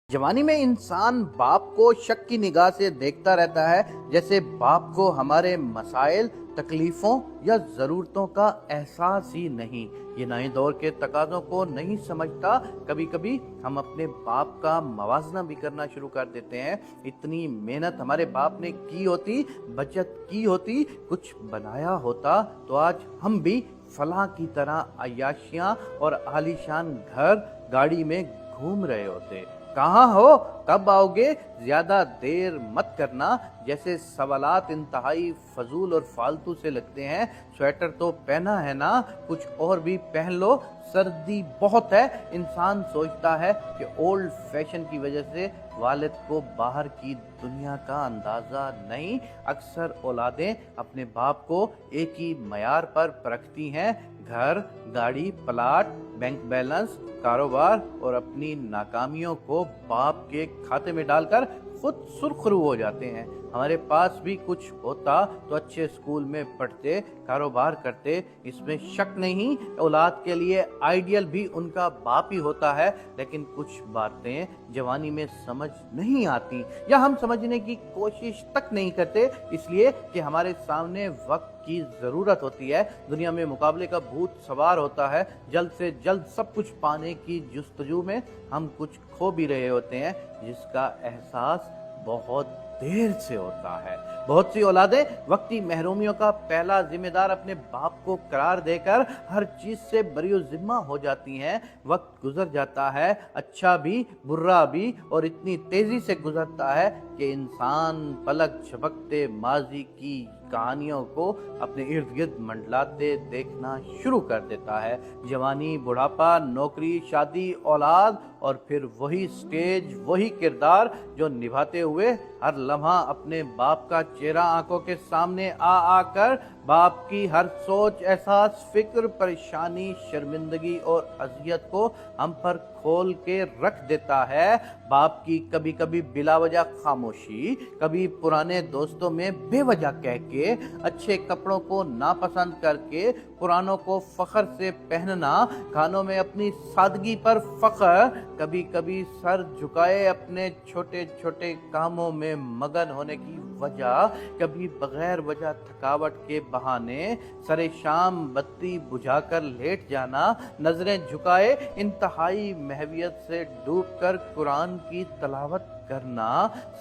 जवानी में इंसान बाप को शक की निगाह से देखता रहता है, जैसे बाप को हमारे मसाइल, तकलीफों या ज़रूरतों का एहसास ही नहीं। ये नए दौर के तकाज़ों को नहीं समझता। कभी कभी हम अपने बाप का मवाजना भी करना शुरू कर देते हैं। इतनी मेहनत हमारे बाप ने की होती, बचत की होती, कुछ बनाया होता, तो आज हम भी फलां की तरह अय्याशियां और आलीशान घर गाड़ी में घूम रहे होते। कहाँ हो, कब आओगे, ज्यादा देर मत करना जैसे सवालात इंतहाई फजूल और फालतू से लगते हैं। स्वेटर तो पहना है ना, कुछ और भी पहन लो, सर्दी बहुत है। इंसान सोचता है कि ओल्ड फैशन की वजह से वालिद को बाहर की दुनिया का अंदाज़ा नहीं। अक्सर औलादें अपने बाप को एक ही मयार पर परखती हैं। घर, गाड़ी, प्लाट, बैंक बैलेंस, कारोबार और अपनी नाकामियों को बाप के खाते में डालकर खुद सुरखरू हो जाते हैं। हमारे पास भी कुछ होता तो अच्छे स्कूल में पढ़ते, कारोबार करते, इसमें शक नहीं। औलाद के लिए आइडियल भी उनका बाप ही होता है, लेकिन कुछ बातें जवानी में समझ नहीं आती या हम समझने की कोशिश तक नहीं करते, इसलिए कि हमारे सामने वक्त की ज़रूरत होती है। दुनिया में मुकाबले का भूत सवार होता है। जल्द से जल्द सब कुछ पाने की जुस्तजू में हम कुछ खो भी रहे होते हैं, जिसका एहसास बहुत देर से होता है। बहुत सी औलादें वक्ती महरूमियों का पहला जिम्मेदार अपने बाप को करार देकर हर चीज से बरियो जिम्मा हो जाती हैं। वक्त गुजर जाता है, अच्छा भी बुरा भी, और इतनी तेजी से गुजरता है कि इंसान पलक झपकते माजी की कहानियों को अपने इर्द गिर्द मंडलाते देखना शुरू कर देता है। जवानी, बुढ़ापा, नौकरी, शादी, औलाद और फिर वही स्टेज, वही किरदार जो निभाते हुए हर लम्हा अपने बाप का चेहरा आंखों के सामने आ आकर बाप की हर सोच, एहसास, फिक्र, परेशानी, शर्मिंदगी और अजियत को हम पर खोल के रख देता है। बाप की कभी कभी बिलावजह खामोशी, कभी पुराने दोस्तों में बेवजह कह के, अच्छे कपड़ों को नापसंद करके पुरानों को फख्र से पहनना, खानों में अपनी सादगी पर फख्र, कभी कभी सर झुकाए अपने छोटे छोटे कामों में मगन होने की वजह, कभी बगैर वजह थकावट के बहाने सरे शाम बत्ती बुझाकर लेट जाना, नजरें झुकाए इंतहाई महवियत से डूबकर कुरान की तलावत करना।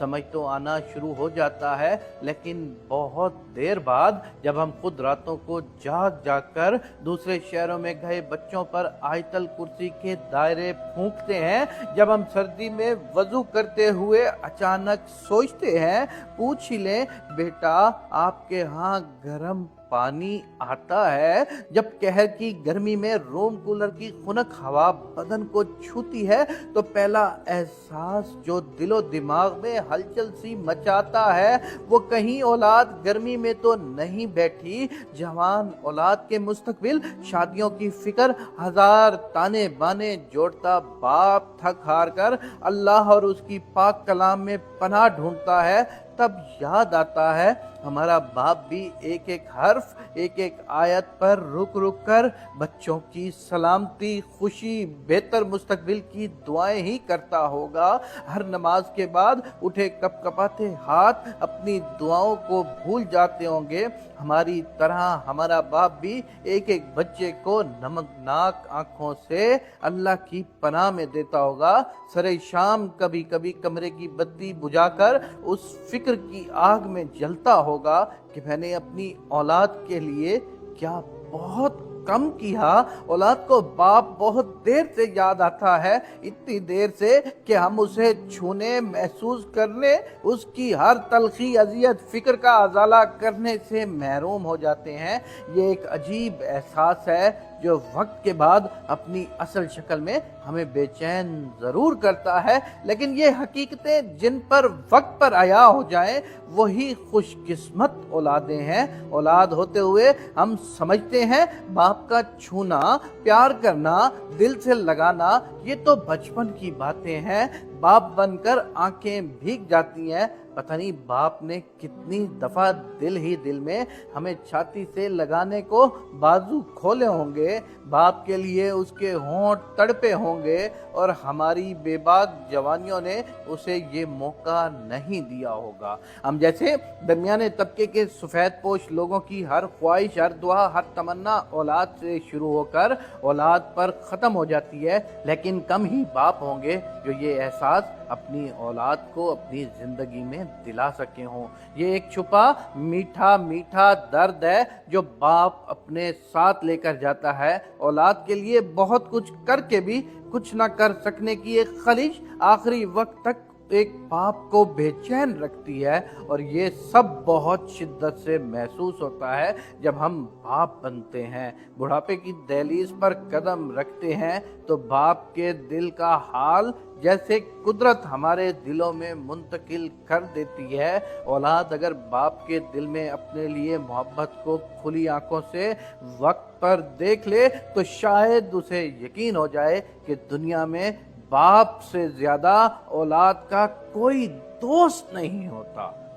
समझ तो आना शुरू हो जाता है, लेकिन बहुत देर बाद जब हम खुद रातों को जाग कर दूसरे शहरों में गए बच्चों पर आयतल कुर्सी के दायरे फूंकते हैं, जब हम सर्दी में वजू करते हुए अचानक सोचते हैं, पूछ ही लें बेटा आपके यहाँ गर्म पानी आता है, जब कहर की गर्मी में रूम कूलर की खुनक हवा बदन को छूती है, तो पहला एहसास जो दिलो दिमाग में हलचल सी मचाता है वो कहीं औलाद गर्मी में तो नहीं बैठी। जवान औलाद के मुस्तकबिल, शादियों की फिक्र, हजार ताने बाने जोड़ता बाप थक हार कर अल्लाह और उसकी पाक कलाम में पनाह ढूंढता है, तब याद आता है हमारा बाप भी एक एक हर्फ, एक एक आयत पर रुक रुक कर बच्चों की सलामती, खुशी, बेहतर मुस्तकबिल की दुआएं ही करता होगा। हर नमाज के बाद उठे कपकपाते हाथ अपनी दुआओं को भूल जाते होंगे। हमारी तरह हमारा बाप भी एक एक बच्चे को नमकनाक आंखों से अल्लाह की पनाह में देता होगा। सरे शाम कभी कभी कमरे की बत्ती बुझाकर उस फिक्र की आग में जलता होगा कि मैंने अपनी औलाद के लिए क्या बहुत कम किया। औलाद को बाप बहुत देर से याद आता है, इतनी देर से कि हम उसे छूने, महसूस करने, उसकी हर तलखी, अजियत, फिक्र का अजाला करने से महरूम हो जाते हैं। ये एक अजीब एहसास है जो वक्त के बाद अपनी असल शक्ल में हमें बेचैन जरूर करता है, लेकिन ये हकीकतें जिन पर वक्त पर आया हो जाएं वही खुशकिस्मत औलादें हैं। औलाद होते हुए हम समझते हैं बाप का छूना, प्यार करना, दिल से लगाना ये तो बचपन की बातें हैं। बाप बनकर आंखें भीग जाती हैं। पता नहीं बाप ने कितनी दफा दिल ही दिल में हमें छाती से लगाने को बाजू खोले होंगे। बाप के लिए उसके होंठ तड़पे होंगे और हमारी बेबाक जवानियों ने उसे ये मौका नहीं दिया होगा। हम जैसे दरमियाने तबके के सफेद पोश लोगों की हर ख्वाहिश, हर दुआ, हर तमन्ना औलाद से शुरू होकर औलाद पर ख़त्म हो जाती है, लेकिन कम ही बाप होंगे जो ये एहसास अपनी औलाद को अपनी ज़िंदगी में दिला सके हों। ये एक छुपा मीठा मीठा दर्द है जो बाप अपने साथ लेकर जाता है। औलाद के लिए बहुत कुछ करके भी कुछ ना कर सकने की एक खलिश आखिरी वक्त तक एक बाप को बेचैन रखती है, और ये सब बहुत शिद्दत से महसूस होता है जब हम बाप बनते हैं। बुढ़ापे की दहलीज पर कदम रखते हैं तो बाप के दिल का हाल जैसे कुदरत हमारे दिलों में मुंतकिल कर देती है। औलाद अगर बाप के दिल में अपने लिए मोहब्बत को खुली आंखों से वक्त पर देख ले तो शायद उसे यकीन हो जाए कि दुनिया में बाप से ज्यादा औलाद का कोई दोस्त नहीं होता।